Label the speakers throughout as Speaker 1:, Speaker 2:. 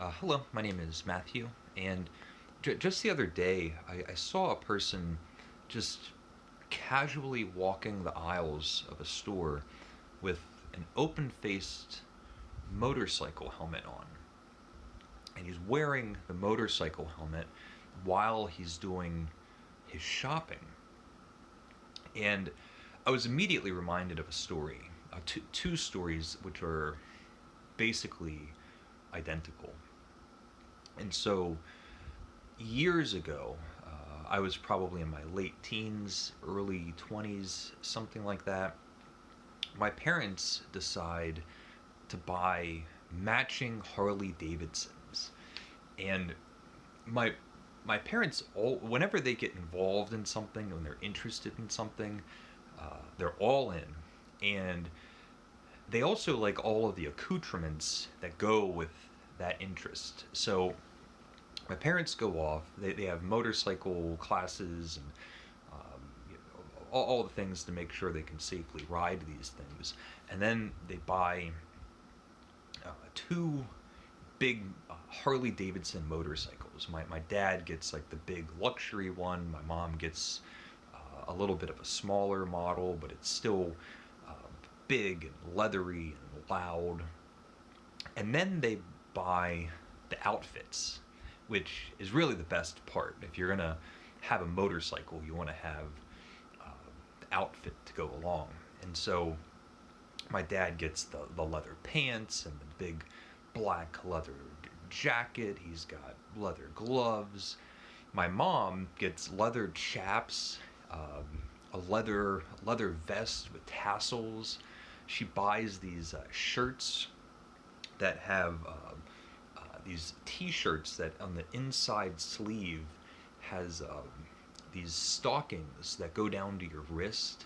Speaker 1: Hello, my name is Matthew, and just the other day, I saw a person just casually walking the aisles of a store with an open faced motorcycle helmet on. And he's wearing the motorcycle helmet while he's doing his shopping. And I was immediately reminded of a story, two stories which are basically identical. And so years ago, I was probably in my late teens, early 20s, something like that. My parents decide to buy matching Harley Davidsons. And my my parents all whenever they get involved in something, when they're interested in something, they're all in. And they also like all of the accoutrements that go with that interest. So my parents go off. They have motorcycle classes and all the things to make sure they can safely ride these things. And then they buy two big Harley Davidson motorcycles. My dad gets like the big luxury one. My mom gets a little bit of a smaller model, but it's still uh, big and leathery and loud. And then they buy the outfits, which is really the best part. If you're gonna have a motorcycle, you want to have the outfit to go along. And so my dad gets the leather pants and the big black leather jacket. He's got leather gloves. My mom gets leather chaps, a leather vest with tassels. She buys these shirts that have these T-shirts that on the inside sleeve has these stockings that go down to your wrist.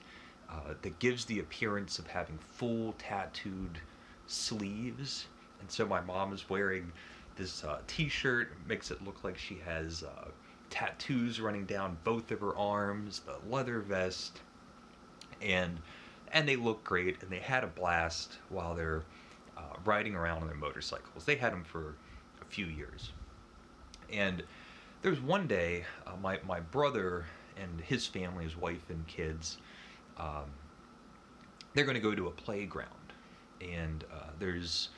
Speaker 1: That gives the appearance of having full tattooed sleeves. And so my mom is wearing this T-shirt, makes it look like she has tattoos running down both of her arms, the leather vest, and they look great, and they had a blast while they're riding around on their motorcycles. They had them for a few years. And there was one day, my brother and his family, his wife and kids, um, they're going to go to a playground. And there's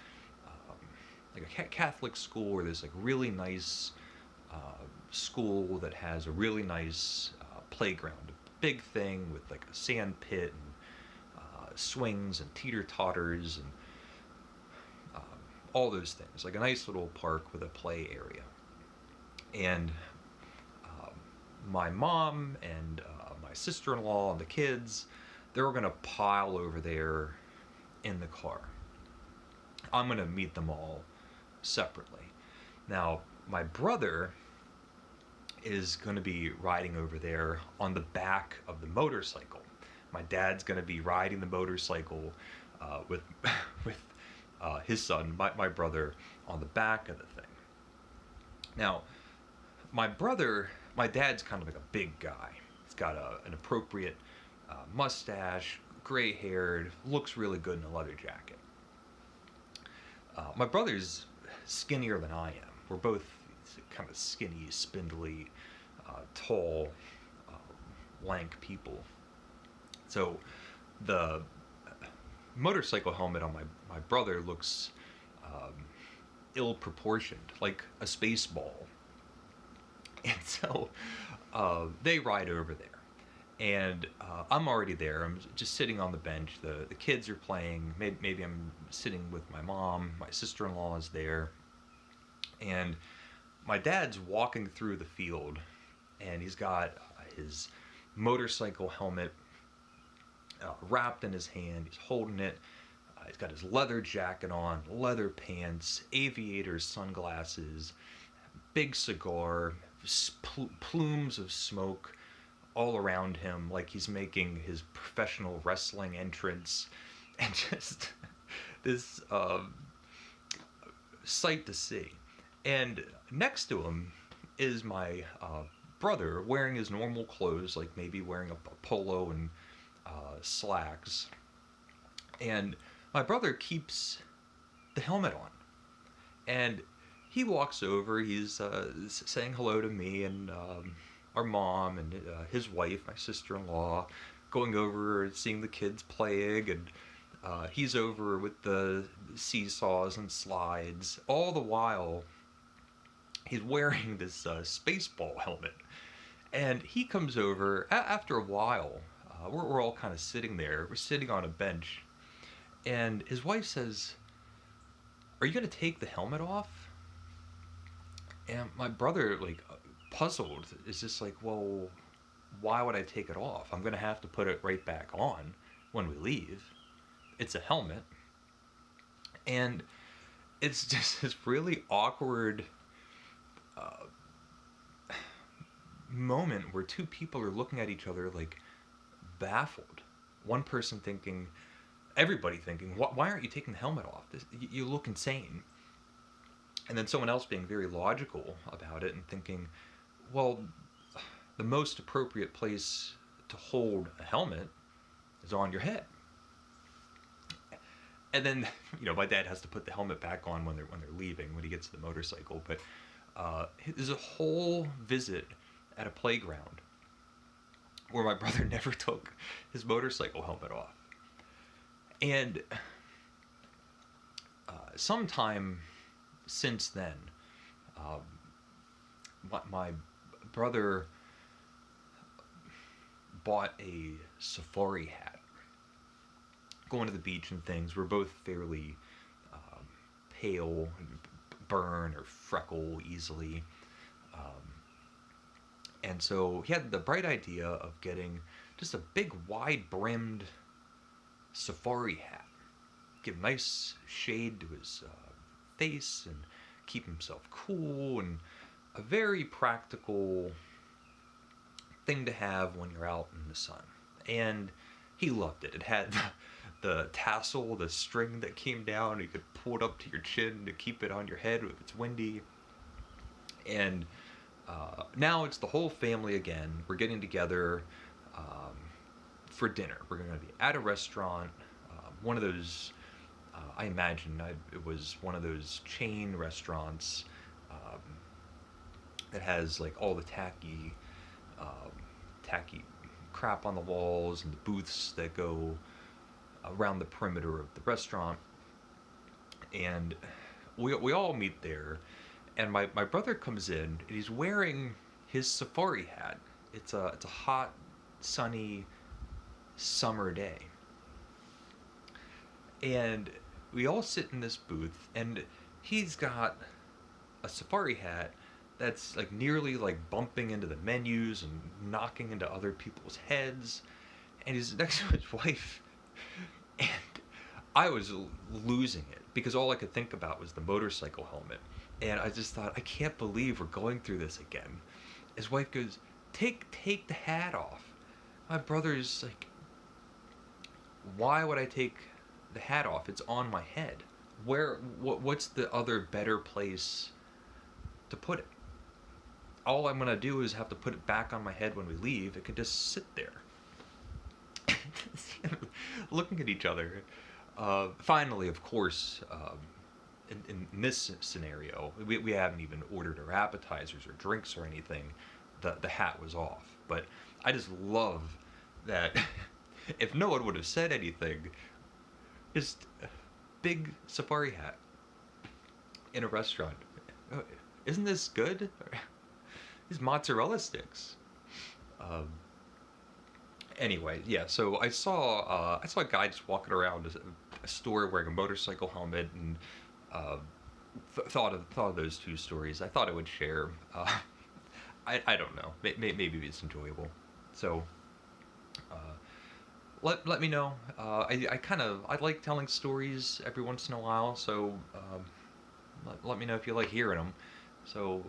Speaker 1: like a Catholic school where there's like really nice uh, school that has a really nice playground, a big thing with like a sand pit and swings and teeter totters and all those things, like a nice little park with a play area. And um, my mom and my sister-in-law and the kids, they were gonna pile over there in the car. I'm gonna meet them all separately. Now, my brother is gonna be riding over there on the back of the motorcycle. My dad's gonna be riding the motorcycle with with his son, my brother, on the back of the thing. Now, my dad's kind of like a big guy. He's got an appropriate mustache, gray haired, looks really good in a leather jacket. My brother's skinnier than I am. We're both kind of skinny, spindly, tall, lank people. So the motorcycle helmet on my brother looks um, ill proportioned, like a space ball. And so they ride over there. And I'm already there. I'm just sitting on the bench. The kids are playing. Maybe I'm sitting with my mom. My sister-in-law is there. And my dad's walking through the field. And he's got his motorcycle helmet wrapped in his hand. He's holding it. He's got his leather jacket on, leather pants, aviators, sunglasses, big cigar, plumes of smoke all around him, like he's making his professional wrestling entrance, and just this sight to see. And next to him is my brother wearing his normal clothes, like maybe wearing a polo and slacks. And my brother keeps the helmet on. And he walks over. He's saying hello to me and our mom and his wife, my sister-in-law, going over seeing the kids playing, and he's over with the seesaws and slides. All the while, he's wearing this Spaceball helmet. And he comes over after a while. We're all kind of sitting there. We're sitting on a bench. And his wife says, "Are you going to take the helmet off?" And my brother, like, puzzled, is just like, "Well, why would I take it off? I'm going to have to put it right back on when we leave. It's a helmet." And it's just this really awkward moment where two people are looking at each other, like, baffled. One person thinking, everybody thinking, why aren't you taking the helmet off? You look insane. And then someone else being very logical about it and thinking, well, the most appropriate place to hold a helmet is on your head. And then, my dad has to put the helmet back on when they're leaving, when he gets to the motorcycle. But there's a whole visit at a playground where my brother never took his motorcycle helmet off. And sometime since then, my brother bought a safari hat. Going to the beach and things, we're both fairly pale, burn or freckle easily. And so he had the bright idea of getting just a big wide-brimmed safari hat. Give nice shade to his face and keep himself cool, and a very practical thing to have when you're out in the sun. And he loved it. It had the tassel, the string that came down. You could pull it up to your chin to keep it on your head if it's windy. And now it's the whole family again. We're getting together for dinner. We're going to be at a restaurant, one of those, I imagine it was one of those chain restaurants that has like all the tacky crap on the walls and the booths that go around the perimeter of the restaurant. And we all meet there. And my brother comes in, and he's wearing his safari hat. It's a hot, sunny summer day. And we all sit in this booth, and he's got a safari hat that's like nearly like bumping into the menus and knocking into other people's heads. And he's next to his wife. And I was losing it because all I could think about was the motorcycle helmet. And I just thought, I can't believe we're going through this again. His wife goes, take the hat off. My brother's like, why would I take the hat off? It's on my head. What's the other better place to put it? All I'm going to do is have to put it back on my head when we leave. It can just sit there. Looking at each other. Finally, of course, in this scenario, we haven't even ordered our appetizers or drinks or anything. The hat was off. But I just love that if no one would have said anything, just a big safari hat in a restaurant. Isn't this good? These mozzarella sticks. Anyway, yeah. So I saw a guy just walking around a store wearing a motorcycle helmet, and thought of those two stories. I thought I would share. I don't know. Maybe it's enjoyable. So let me know. I like telling stories every once in a while. So let me know if you like hearing them. So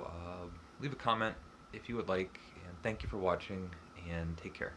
Speaker 1: leave a comment if you would like, and thank you for watching, and take care.